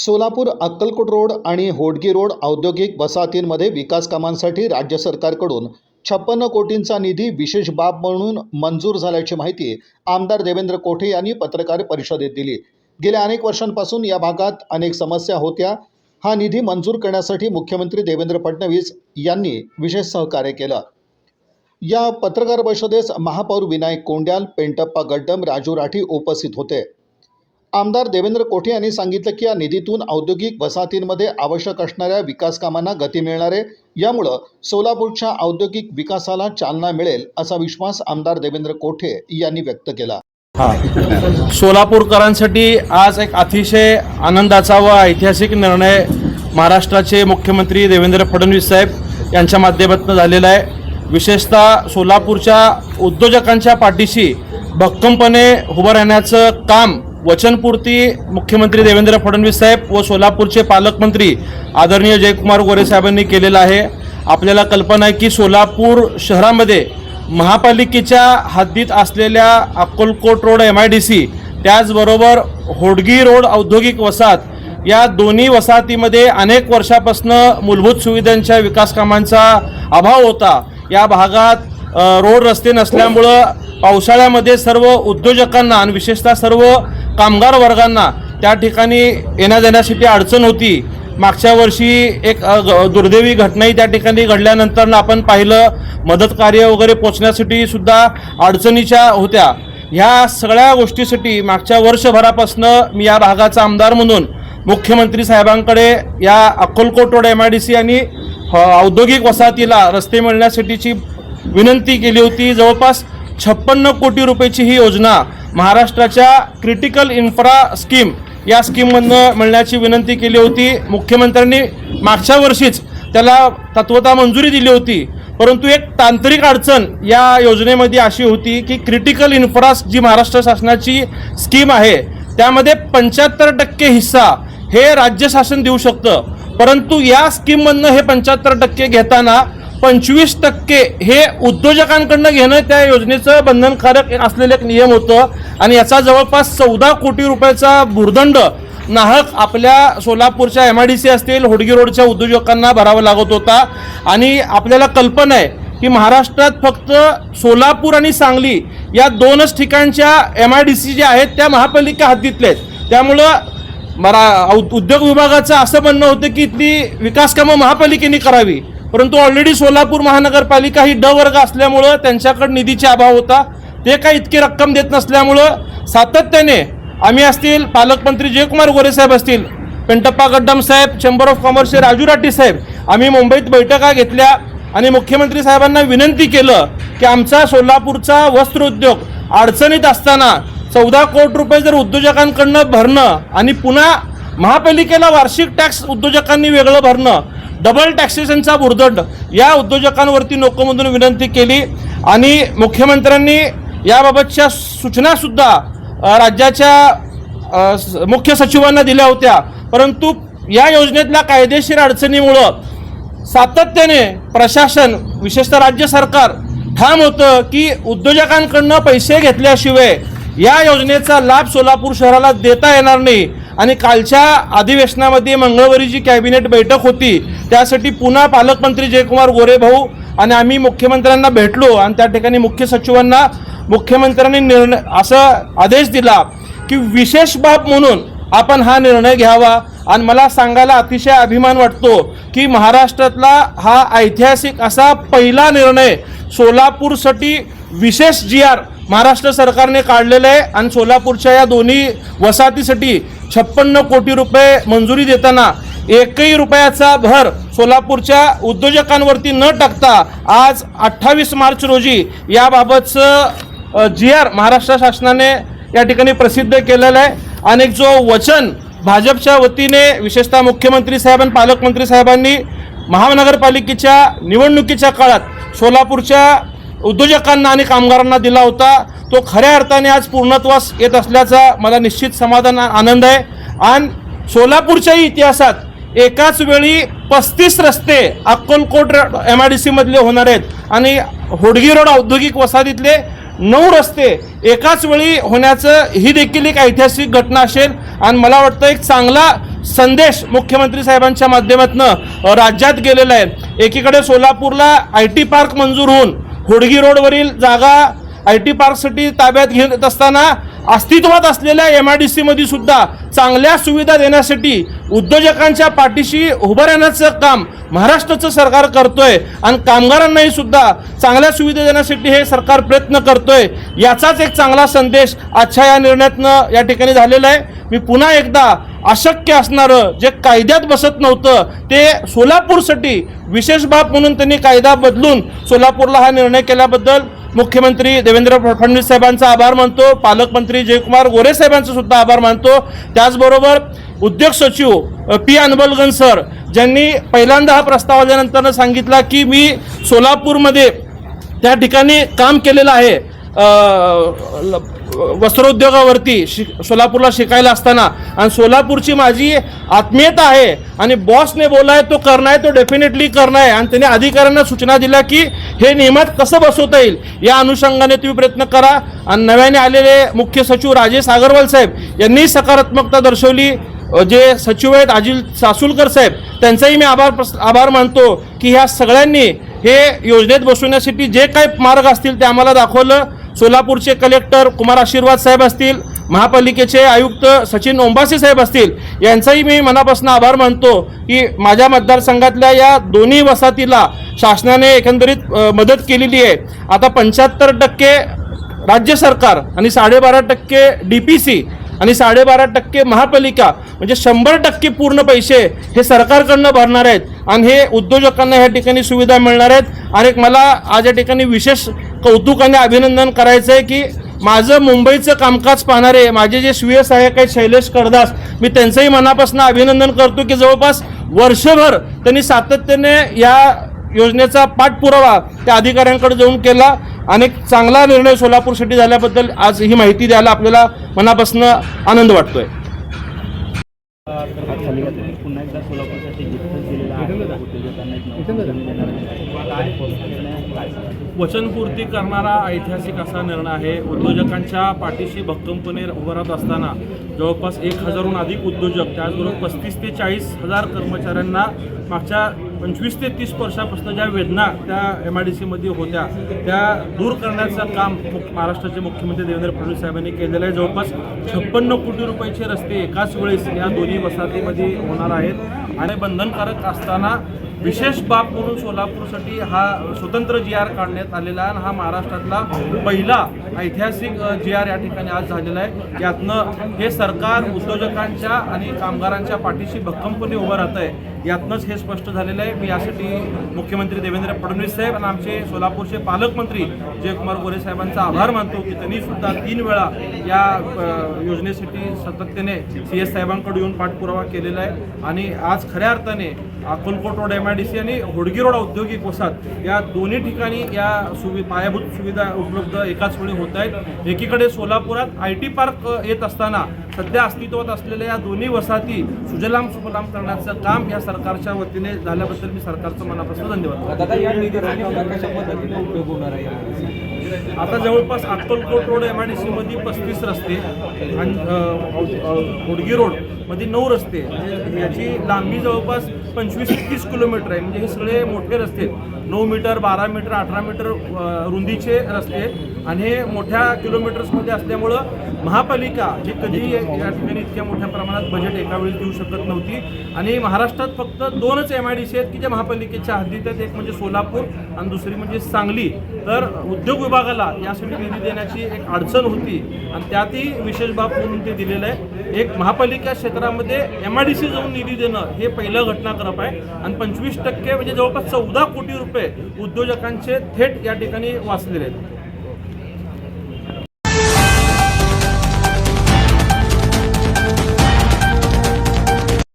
Solapur Akkalkot road आणि Hodgi road औद्योगिक वसाहतींमध्ये विकास कामांसाठी राज्य सरकारकडून 56 कोटींचा निधी विशेष बाब म्हणून मंजूर झाल्याची माहिती आमदार देवेंद्र कोठे यांनी पत्रकार परिषदेत दिली। गेल्या अनेक वर्षांपासून या भागात अनेक समस्या होत्या। हा निधी मंजूर करण्यासाठी मुख्यमंत्री देवेंद्र फडणवीस यांनी विशेष सहकार्य केलं। या पत्रकार परिषदेस महापौर विनायक कोंड्याल, पेंटप्पा गड्डम, राजू राठी उपस्थित होते। आमदार देवेंद्र कोठे यांनी सांगितलं की या निधीतून औद्योगिक वसाहतींमध्ये आवश्यक असणाऱ्या विकास कामांना गती मिळणार आहे। यामुळे सोलापूरच्या औद्योगिक विकासाला चालना मिळेल असा विश्वास आमदार देवेंद्र कोठे यांनी व्यक्त केला। सोलापूरकरांसाठी आज एक अतिशय आनंदाचा व ऐतिहासिक निर्णय महाराष्ट्राचे मुख्यमंत्री देवेंद्र फडणवीस साहेब यांच्या माध्यमातून झालेला आहे। विशेषतः सोलापूरच्या उद्योजकांच्या पाठीशी भक्कमपणे उभं राहण्याचं काम वचनपूर्ती मुख्यमंत्री देवेंद्र फडणवीस साहेब व सोलापूरचे पालकमंत्री आदरणीय जयकुमार गोरे साहेबांनी केलेला आहे। आपल्याला कल्पना आहे की सोलापूर शहरामध्ये महापालिकेच्या हद्दीत असलेल्या अक्कलकोट रोड MIDC त्याचबरोबर होडगी रोड औद्योगिक वसाहत या दोन्ही वसाहतीमध्ये अनेक वर्षापासून मूलभूत सुविधांच्या विकास कामांचा अभाव होता। या भागात रोड रस्ते नसल्यामुळं पावसाळ्यामध्ये सर्व उद्योजकांना आणि विशेषतः सर्व कामगार वर्गांना त्या ठिकाणी येण्या जाण्यासाठी अडचण होती। मागच्या वर्षी एक दुर्दैवी घटनाही त्या ठिकाणी घडल्यानंतर आपण पाहिलं मदत कार्य वगैरे पोचण्यासाठी सुद्धा अडचणीच्या होत्या। ह्या सगळ्या गोष्टीसाठी मागच्या वर्षभरापासून मी या भागाचा आमदार म्हणून मुख्यमंत्री साहेबांकडे या अक्कलकोट रोड MIDC आणि औद्योगिक वसाहतीला रस्ते मिळण्यासाठीची विनंती केली होती। जवळपास 56 कोटी रुपयाची ही योजना महाराष्ट्राच्या क्रिटिकल इन्फ्रा स्कीम या स्कीममधून मिळण्याची विनंती केली होती। मुख्यमंत्र्यांनी मागच्या वर्षीच त्याला तत्वतः मंजुरी दिली होती, परंतु एक तांत्रिक अडचण या योजनेमध्ये अशी होती की क्रिटिकल इन्फ्रा जी महाराष्ट्र शासनाची स्कीम आहे त्यामध्ये 75% हिस्सा हे राज्य शासन देऊ शकतं, परंतु या स्कीममधून हे 75% घेताना 25% हे उद्योजकांकडून घेणं त्या योजनेचं बंधनकारक असलेलं एक नियम होतं आणि याचा जवळपास 14 कोटी रुपयाचा भुर्दंड नाहक आपल्या सोलापूरच्या MIDC असतील होडगी रोडच्या उद्योजकांना भरावा लागत होता। आणि आपल्याला कल्पना आहे की महाराष्ट्रात फक्त सोलापूर आणि सांगली या दोनच ठिकाणच्या MIDC ज्या आहेत त्या महापालिका हद्दीतल्या आहेत। त्यामुळं उद्योग विभागाचं असं म्हणणं होतं की इथली विकास कामं महापालिकेने करावी, परंतु ऑलरेडी सोलापूर महानगरपालिका ही ड वर्ग असल्यामुळं त्यांच्याकडे निधीचा अभाव होता। ते काही इतकी रक्कम देत नसल्यामुळं सातत्याने आम्ही असतील, पालकमंत्री जयकुमार गोरे साहेब असतील, पेंटप्पा गड्डम साहेब, चेंबर ऑफ कॉमर्सचे राजू राठी साहेब, आम्ही मुंबईत बैठका घेतल्या आणि मुख्यमंत्री साहेबांना विनंती केलं की आमचा सोलापूरचा वस्त्रोद्योग अडचणीत असताना 14 कोटी रुपये जर उद्योजकांकडनं भरणं आणि पुन्हा महापालिकेला वार्षिक टॅक्स उद्योजकांनी वेगळं भरणं, डबल टॅक्सेशनचा भुर्दंड या उद्योजकांवरती नको म्हणून विनंती केली आणि मुख्यमंत्र्यांनी याबाबतच्या सूचनासुद्धा राज्याच्या मुख्य सचिवांना दिल्या होत्या, परंतु या योजनेतल्या कायदेशीर अडचणीमुळं सातत्याने प्रशासन विशेषतः राज्य सरकार ठाम होतं की उद्योजकांकडनं पैसे घेतल्याशिवाय या योजनेचा लाभ सोलापूर शहराला देता येणार नाही। आणि कालच्या अधिवेशनामध्ये मंगळवारी जी कॅबिनेट बैठक होती त्यासाठी पुन्हा पालकमंत्री जयकुमार गोरे भाऊ आणि आम्ही मुख्यमंत्र्यांना भेटलो आणि त्या ठिकाणी मुख्य सचिवांना मुख्यमंत्र्यांनी असं आदेश दिला की विशेष बाब म्हणून आपण हा निर्णय घ्यावा। आणि मला सांगायला अतिशय अभिमान वाटतो की महाराष्ट्रातला हा ऐतिहासिक असा पहिला निर्णय सोलापूरसाठी विशेष GR महाराष्ट्र सरकारने काढलेलं आहे आणि सोलापूरच्या या दोन्ही वसाहतीसाठी 56 कोटी रुपये मंजुरी देताना एकही रुपयाचा भर सोलापूरच्या उद्योजकांवरती न टाकता आज 28 मार्च रोजी याबाबतचं GR महाराष्ट्र शासनाने या ठिकाणी प्रसिद्ध केलेलं आहे। आणि जो वचन भाजपच्या वतीने विशेषतः मुख्यमंत्री साहेब आणि पालकमंत्री साहेबांनी महानगरपालिकेच्या निवडणुकीच्या काळात सोलापूरच्या उद्योजकांना आणि कामगारांना दिला होता तो खऱ्या अर्थाने आज पूर्णत्वास येत असल्याचा मला निश्चित समाधान आनंद आहे। आणि सोलापूरच्याही इतिहासात एकाच वेळी 35 रस्ते अक्कलकोट MIDC मधले होणार आहेत आणि होडगी रोड औद्योगिक वसाहतीतले 9 रस्ते एकाच वेळी होण्याचं ही देखील एक ऐतिहासिक घटना असेल आणि मला वाटतं एक चांगला संदेश मुख्यमंत्री साहेबांच्या माध्यमातून राज्यात गेलेला आहे। एकीकडे सोलापूरला IT पार्क मंजूर होऊन होडगी रोडवरील जागा IT पार्कसाठी ताब्यात घेत असताना अस्तित्वात असलेल्या MIDC मध्ये सुद्धा चांगल्या सुविधा देण्यासाठी उद्योजकांच्या पाठीशी उभं राहण्याचं काम महाराष्ट्राचं सरकार करतोय आणि कामगारांनाही सुद्धा चांगल्या सुविधा देण्यासाठी हे सरकार प्रयत्न करतोय। याचाच एक चांगला संदेश आजच्या या निर्णयातनं या ठिकाणी झालेला आहे। मी पुन्हा एकदा अशक्य असणारं जे कायद्यात बसत नव्हतं ते सोलापूरसाठी विशेष बाब म्हणून त्यांनी कायदा बदलून सोलापूरला हा निर्णय केल्याबद्दल मुख्यमंत्री देवेंद्र फडणवीस साहेबांचा आभार मानतो, पालकमंत्री जयकुमार गोरे साहेबांचा सुद्धा आभार मानतो। त्याचबरोबर उद्योग सचिव P. अनबलगन सर ज्यांनी पहिल्यांदा हा प्रस्ताव आल्यानंतर सांगितला की मी सोलापूरमध्ये त्या ठिकाणी काम केलेलं आहे वस्त्रोद्योगावरती सोलापूरला शिकायला असताना, आणि सोलापूरची माझी आत्मीयता आहे आणि बॉसने बोलाय तो करणं आहे, तो डेफिनेटली करणं आहे। आणि त्यांनी अधिकाऱ्यांना सूचना दिल्या की हे नियमात कसं बसवता येईल या अनुषंगाने तुम्ही प्रयत्न करा। आणि नव्याने आलेले मुख्य सचिव राजेश अग्रवाल साहेब यांनी सकारात्मकता दर्शवली। जे सचिव आहेत अजिल सासुलकर साहेब त्यांचाही मी आभार मानतो की ह्या सगळ्यांनी हे योजनेत बसवण्यासाठी जे काही मार्ग असतील ते आम्हाला दाखवलं। सोलापूरचे कलेक्टर कुमार आशीर्वाद साहेब असतील, महापालिकेचे आयुक्त सचिन ओंबासे साहेब असतील, यांचाही मी मनापासून आभार मानतो की माझ्या मतदारसंघातल्या या दोन्ही वसाहतीला शासनाने एकंदरीत मदत केलेली आहे। आता 75% राज्य सरकार आणि 12.5% DPC आणि 12.5% महापालिका म्हणजे 100% पूर्ण पैसे हे सरकारकडनं भरणार आहेत आणि हे उद्योजकांना या ठिकाणी सुविधा मिळणार आहेत। आणि मला आज या ठिकाणी विशेष कौतुकाने अभिनंदन करायचं आहे की माझं मुंबईचं कामकाज पाहणारे माझे जे स्वीय सहाय्यक आहेत शैलेश करदास, मी त्यांचंही मनापासून अभिनंदन करतो की जवळपास वर्षभर त्यांनी सातत्याने या योजनेचा पाठपुरावा त्या अधिकाऱ्यांकडे जाऊन केला। आणि चांगला निर्णय सोलापूरसाठी झाल्याबद्दल आज ही माहिती द्यायला आपल्याला मनापासून आनंद वाटतोय। पुन्हा एकदा सोलापूरसाठी गिफ्ट दिलेला आहे, वचनपूर्ती करणारा ऐतिहासिक असा निर्णय आहे। उद्योजकांच्या पाठीशी भक्कमपणे उभं राहत असताना जवळपास 1000हून अधिक उद्योजक त्याचबरोबर 35 ते 40 हजार कर्मचाऱ्यांना मागच्या 25 ते 30 वर्षापासून ज्या वेदना त्या MIDC मध्ये होत्या त्या दूर करण्याचं काम महाराष्ट्राचे मुख्यमंत्री देवेंद्र फडणवीस साहेबांनी केलेलं आहे। जवळपास 56 कोटी रुपयाचे रस्ते एकाच वेळेस या दोन्ही वसाहतीमध्ये होणार आहेत आणि बंधनकारक असताना विशेष बाब म्हणून सोलापूरसाठी हा स्वतंत्र GR काढण्यात आलेला आहे। हा महाराष्ट्रातला पहिला ऐतिहासिक GR या ठिकाणी आज झालेला आहे। यातनं हे सरकार उद्योजकांच्या आणि कामगारांच्या पाठीशी भक्कमपणे उभं राहत आहे, यातनंच हे स्पष्ट झालेलं आहे। मी यासाठी मुख्यमंत्री देवेंद्र फडणवीस साहेब आणि आमचे सोलापूरचे पालकमंत्री जयकुमार गोरे साहेबांचा आभार मानतो की त्यांनी सुद्धा 3 वेळा या योजनेसाठी सातत्याने CS साहेबांकडे येऊन पाठपुरावा केलेला आहे। आणि आज खऱ्या अर्थाने अक्कलकोट रोड MIDC आणि होडगी रोड औद्योगिक वसाहत या दोन्ही ठिकाणी या पायाभूत सुविधा उपलब्ध एकाच वेळी होत आहेत। एकीकडे सोलापुरात IT पार्क येत असताना सध्या अस्तित्वात असलेल्या या दोन्ही वसाहती सुजलाम सुफलाम करण्याचं काम या सरकारच्या वतीने झाल्याबद्दल मी सरकारचं मनापासून धन्यवाद। दादा या निधीचा कशा पद्धतीने उपयोग होणार आहे? आता जवळपास अक्कलकोट रोड MIDC मध्ये 35 रस्ते आणि होडगी रोड मध्ये 9 रस्ते, याची लांबी जवळपास 25 ते 30 किलोमीटर आहे। म्हणजे हे सगळे मोठे रस्ते 9 मीटर 12 मीटर 18 मीटर रुंदीचे रस्ते आणि हे मोठ्या किलोमीटर्समध्ये असल्यामुळं महापालिका जे कधी या ठिकाणी इतक्या मोठ्या प्रमाणात बजेट एकावेळी देऊ शकत नव्हती। आणि महाराष्ट्रात फक्त 2च MIDC आहेत की ज्या महापालिकेच्या हद्दीत आहेत, एक म्हणजे सोलापूर आणि दुसरी म्हणजे सांगली। तर उद्योग विभागाला यासाठी निधी देण्याची एक अडचण होती आणि त्यातही विशेष बाब म्हणून ते दिलेलं आहे। एक महापालिका क्षेत्रामध्ये MIDC जाऊन निधी देणं हे पहिलं घटनाक्रम आहे आणि 25% म्हणजे जवळपास 14 कोटी रुपये उद्योजकांचे थेट या ठिकाणी वाचलेले आहेत।